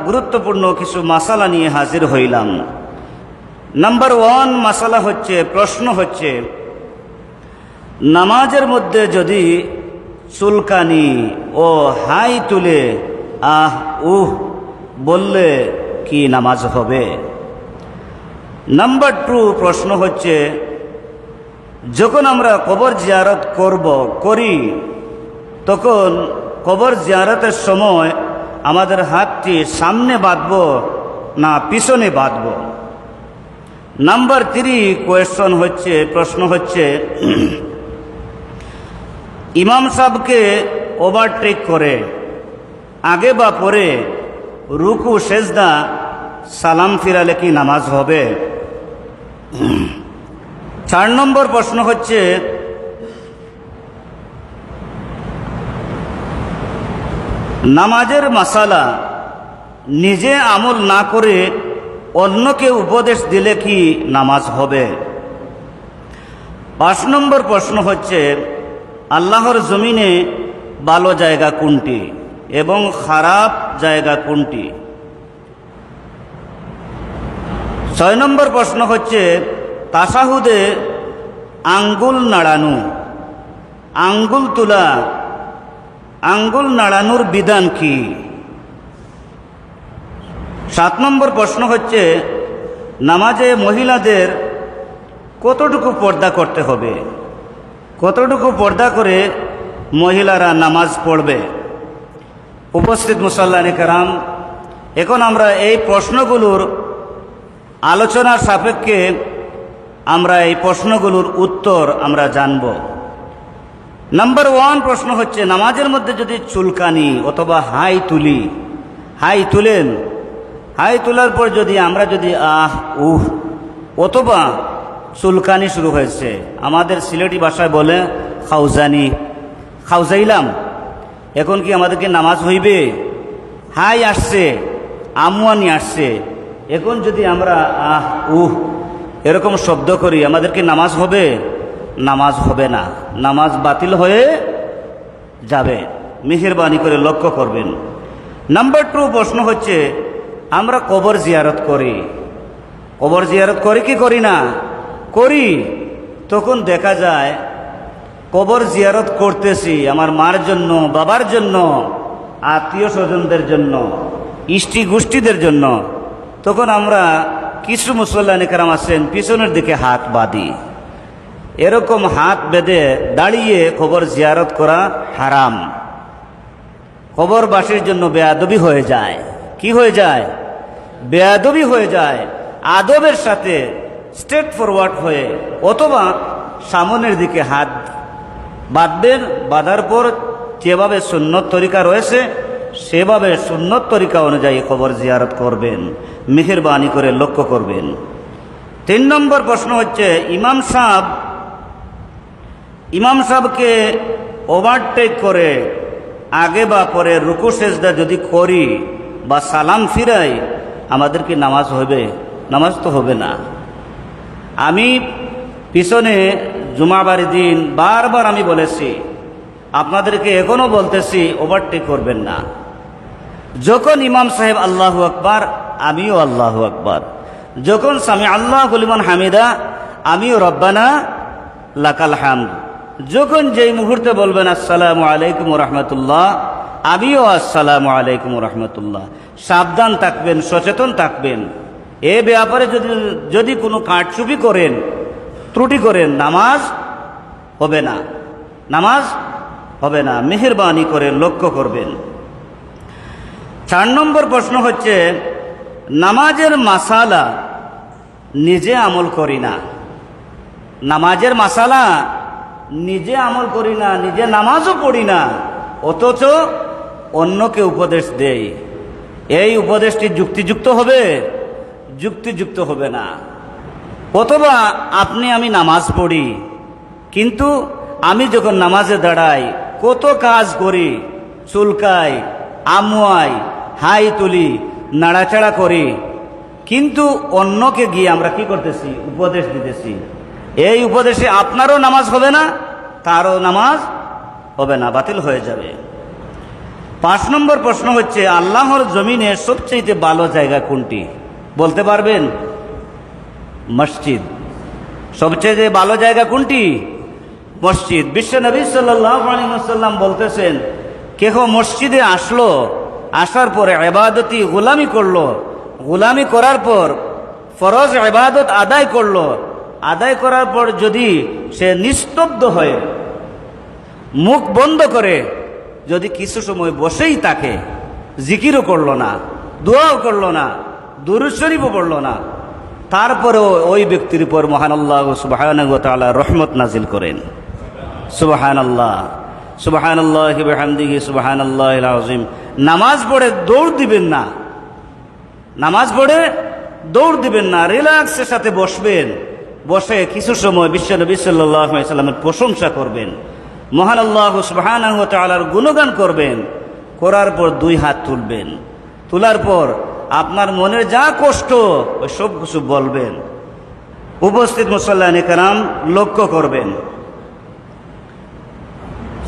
গুরুত্বপূর্ণ কিছু মাসালা নিয়ে হাজির হইলাম। নাম্বার 1 মাসালা হচ্ছে, প্রশ্ন হচ্ছে, নামাজের মধ্যে যদি চুলকানি ও হাই তুলে আহ উহ বললে কি নামাজ হবে? নাম্বার 2 প্রশ্ন হচ্ছে, যখন আমরা কবর জিয়ারত করি তখন কবর জিয়ারতের সময় আমাদের হাতটি সামনে বাঁধব না পিছনে বাঁধব? নাম্বার 3 প্রশ্ন হচ্ছে, ইমাম সাহেবকে ওভারটেক করে আগে বা পরে রুকু সেজদা সালাম ফিরালে কি নামাজ হবে? 4 নম্বর প্রশ্ন হচ্ছে, নামাজের মাসালা নিজে আমল না করে অন্যকে উপদেশ দিলে কি নামাজ হবে? 5 নম্বর প্রশ্ন হচ্ছে, আল্লাহর জমিনে ভালো জায়গা কোনটি এবং খারাপ জায়গা কোনটি? 6 নম্বর প্রশ্ন হচ্ছে, তাশাহুদে আঙ্গুল নাড়ানো, আঙ্গুল তোলা, আঙ্গুল নাড়ানোর বিধান কি? 7 নম্বর প্রশ্ন হচ্ছে, নামাজে মহিলাদের কতটুকু পর্দা করতে হবে? কতটুকু পর্দা করে মহিলারা নামাজ পড়বে? উপস্থিত মুসল্লানে কেরাম, এখন আমরা এই প্রশ্নগুলোর আলোচনার সাপেক্ষে আমরা এই প্রশ্নগুলোর উত্তর আমরা জানব। নাম্বার 1 প্রশ্ন হচ্ছে, নামাজের মধ্যে যদি চুলকানি অথবা হাই তুলেন, হাই তোলার পর যদি আমরা আহ উহ অথবা চুলকানি শুরু হয়েছে, আমাদের সিলেটি ভাষায় বলে খাউজাইলাম, এখন কি আমাদেরকে নামাজ হইবে? হাই আসছে, আমওয়ানি আসছে, এখন যদি আমরা আহ উহ এরকম শব্দ করি, আমাদেরকে নামাজ হবে? নামাজ হবে না, নামাজ বাতিল হয়ে যাবে। মেহেরবানি করে লক্ষ্য করবেন। নাম্বার 2 প্রশ্ন হচ্ছে, আমরা কবর জিয়ারত করি, কবর জিয়ারত করি কি করি না? করি। তখন দেখা যায় কবর জিয়ারত করতেছি আমার মার জন্য, বাবার জন্য, আত্মীয় স্বজনদের জন্য, ইষ্টি গোষ্ঠীদের জন্য, তখন আমরা কিছু মুসল্লানে কেরাম আছেন পিছনের দিকে হাত বাঁধি। এরকম হাত বেঁধে দাঁড়িয়ে কবর জিয়ারত করা হারাম। কবরবাসীর জন্য বেয়াদবি হয়ে যায়। কি হয়ে যায়? বেয়াদবি হয়ে যায়। আদবের সাথে স্ট্রেট ফরওয়ার্ড হয়ে অথবা সামনের দিকে হাত বাঁধবেন, বাঁধার পর যেভাবে সুন্নত তরিকা রয়েছে সেভাবে সুন্নত তরিকা অনুযায়ী কবর জিয়ারত করবেন। মেহেরবানি করে লক্ষ্য করবেন। 3 নম্বর প্রশ্ন হচ্ছে, ইমাম সাহেবকে ওভারটেক করে আগে বা পরে রুকু সেজদা যদি করি বা সালাম ফিরাই, আমাদের কি নামাজ হবে? নামাজ তো হবে না। আমি পিছনে জুমাবারি দিন বারবার আমি বলেছি, আপনাদেরকে এখনো বলতেছি, ওভারটেক করবেন না। যখন ইমাম সাহেব আল্লাহু আকবার, আমিও আল্লাহু আকবার। যখন সামি আল্লাহু লিমান হামিদা, আমিও রব্বানা লাকাল হামদ। যখন যেই মুহূর্তে বলবেন আসসালামু আলাইকুম ওয়া রাহমাতুল্লাহ, আমিও আসসালামু আলাইকুম ওয়া রাহমাতুল্লাহ। সাবধান থাকবেন, সচেতন থাকবেন। এ ব্যাপারে যদি কোনো কারচুপি করেন, ত্রুটি করেন, নামাজ হবে না, নামাজ হবে না। মেহেরবানি করে লক্ষ্য করবেন। 4 নম্বর প্রশ্ন হচ্ছে, নামাজের মাসালা নিজে আমল করি না। নামাজের মাসালা নিজে আমল করি না, নিজে নামাজও পড়ি না, অথচ অন্যকে উপদেশ দেই। এই উপদেশটি যুক্তিযুক্ত হবে? যুক্তিযুক্ত হবে না। অথবা আপনি আমি নামাজ পড়ি, কিন্তু আমি যখন নামাজে দাঁড়াই কত কাজ করি, চুলকাই, আমুয়াই, হাই তুলি, নাড়াচাড়া করি, কিন্তু অন্যকে গিয়ে আমরা কি করতেছি? উপদেশ দিতেছি। এই উপদেশে আপনারও নামাজ হবে না, তারও নামাজ হবে না, বাতিল হয়ে যাবে। 5 নম্বর প্রশ্ন হচ্ছে আল্লাহর জমিনে সবচেয়ে ভালো জায়গা কোনটি বলতে পারবেন? মসজিদ। সবচেয়ে ভালো জায়গা কোনটি? মসজিদ। বিশ্ব নবী সাল্লাল্লাহু আলাইহি ওয়াসাল্লাম বলতেছেন, কেহ মসজিদে আসলো, আসার পরে ইবাদতি গোলামি করলো, গোলামি করার পর ফরজ ইবাদত আদায় করলো, আদায় করার পর যদি সে নিস্তব্ধ হয়ে মুখ বন্ধ করে যদি কিছু সময় বসেই থাকে, জিকিরও করলো না, দোয়াও করলো না, দুরূদ শরীফও পড়লো না, তারপরেও ওই ব্যক্তির উপর মহান আল্লাহ সুবহানাহু ওয়া তাআলা রহমত নাজিল করেন। সুবহানাল্লাহ, সুবহানাল্লাহি ওয়া বিহামদিহি সুবহানাল্লাহিল আযীম। নামাজ পড়ে দৌড় দিবেন না, নামাজ পড়ে দৌড় দিবেন না, রিল্যাক্সের সাথে বসবেন, বসে কিছু সময় বিশ্ব নবী সাল্লাল্লাহু আলাইহি ওয়াসাল্লামের প্রশংসা করবেন, মহান আল্লাহ সুবহানাহু ওয়া তাআলার গুণগান করবেন, করার পর 2 হাত তুলবেন, তোলার পর আপনার মনের যা কষ্ট ওই সব কিছু বলবেন, উপস্থিত মুসল্লিয়ানে কেরাম লক্ষ্য করবেন।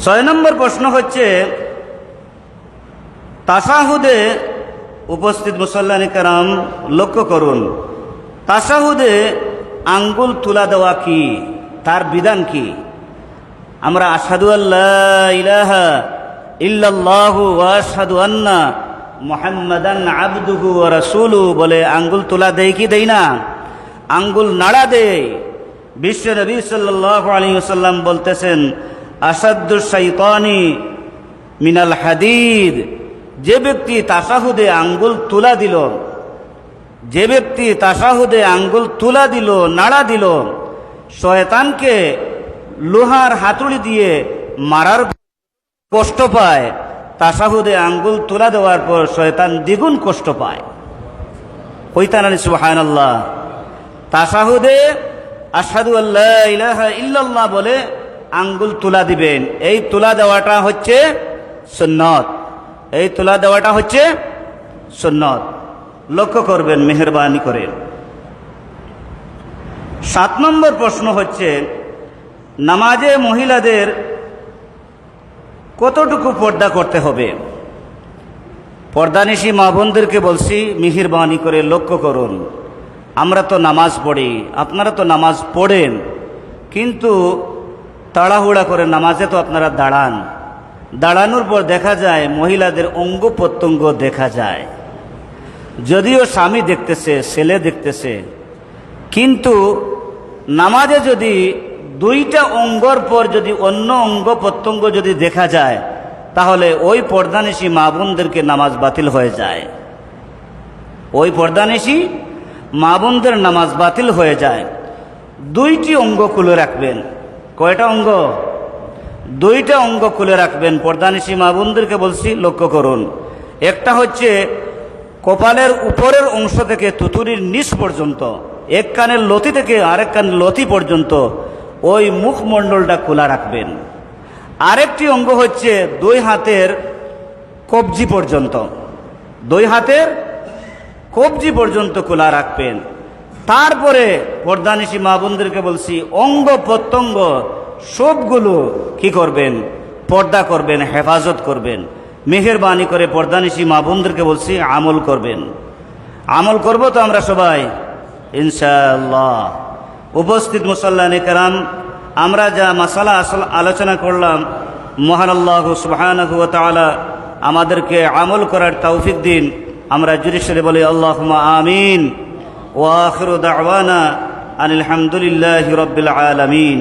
6 নম্বর প্রশ্ন হচ্ছে তাশাহুদে, উপস্থিত মুসল্লিয়ানে কেরাম লক্ষ্য করুন, তাশাহুদে আঙ্গুল তুলা দেওয়া কি, তার বিধান কি? আমরা আশহাদু আল্লা ইলাহা ইল্লাল্লাহু ওয়া আশহাদু আন্না মুহাম্মাদান আবদুহু ওয়া রাসূলুহু বলে আঙ্গুল তোলা দেই কি দেই না? আঙ্গুল নাড়া দেই। বিশ্ব নবী সাল্লাল্লাহু আলাইহি ওয়াসাল্লাম বলতেছেন, আসাদ্দু শাইতানি মিনাল হাদিদ, যে ব্যক্তি তাশাহুদে আঙ্গুল তুলা দিল, যে ব্যক্তি তাশাহুদে আঙ্গুল তুলা দিল, নাড়া দিল, শয়তানকে লোহার হাতুড়ি দিয়ে মারার কষ্ট পায়, তাশাহুদে আঙ্গুল তুলা দেওয়ার পর শয়তান দ্বিগুণ কষ্ট পায়। কইতানানি সুবহানাল্লাহ। তাশাহুদে আশহাদু আল্লা ইলাহা ইল্লাল্লাহ বলে আঙ্গুল তুলা দিবেন, এই তুলা দেওয়াটা হচ্ছে সুন্নত, এই তুলা দেওয়াটা হচ্ছে সুন্নত, লক্ষ্য করবেন মেহেরবানি করে। 7 নম্বর প্রশ্ন হচ্ছে নামাজে মহিলাদের কতটুকু পর্দা করতে হবে? পর্দানিশী মা বোনদেরকে বলছি মেহেরবানি করে লক্ষ্য করুন, আমরা তো নামাজ পড়ি, আপনারা তো নামাজ পড়েন, কিন্তু তাড়াহুড়া করে নামাজে তো আপনারা দাঁড়ান, দাঁড়ানোর পর দেখা যায় মহিলাদের অঙ্গ প্রত্যঙ্গ দেখা যায়, যদিও স্বামী দেখতেছে, ছেলে দেখতেছে, কিন্তু নামাজে যদি 2টা অঙ্গর পর যদি অন্য অঙ্গ প্রত্যঙ্গ যদি দেখা যায়, তাহলে ওই পর্দানিশী মা বোনদেরকে নামাজ বাতিল হয়ে যায়, ওই পর্দানিশী মা বোনদের নামাজ বাতিল হয়ে যায়। 2টি অঙ্গ খুলে রাখবেন। কয়টা অঙ্গ? 2টা অঙ্গ খুলে রাখবেন। পর্দানিশী মা বোনদেরকে বলছি লক্ষ্য করুন, একটা হচ্ছে কপালের উপরের অংশ থেকে তুতুরির নিচ পর্যন্ত, এক কানের লতি থেকে আরেক কানের লতি পর্যন্ত ওই মুখমণ্ডলটা খোলা রাখবেন। আরেকটি অঙ্গ হচ্ছে 2 হাতের কবজি পর্যন্ত, 2 হাতের কবজি পর্যন্ত খোলা রাখবেন। তারপরে পর্দানিশী মা বোনদেরকে বলছি অঙ্গ প্রত্যঙ্গ সবগুলো কি করবেন? পর্দা করবেন, হেফাজত করবেন। মেহেরবানি করে পর্দানিশী মা বোনদেরকে বলছি আমল করবেন। আমল করব তো আমরা সবাই ইনশাআল্লাহ। উপস্থিত মুসল্লিয়ানে কেরাম, আমরা যা মাসালা আলোচনা করলাম, মহান আল্লাহ সুবহানাহু ওয়া তাআলা আমাদেরকে আমল করার তৌফিক দিন। আমরা জোরে সোরে বলি আল্লাহুম্মা আমিন। ওয়া আখিরু দাওয়ানা আনিল হামদুলিল্লাহি রাব্বিল আলামিন।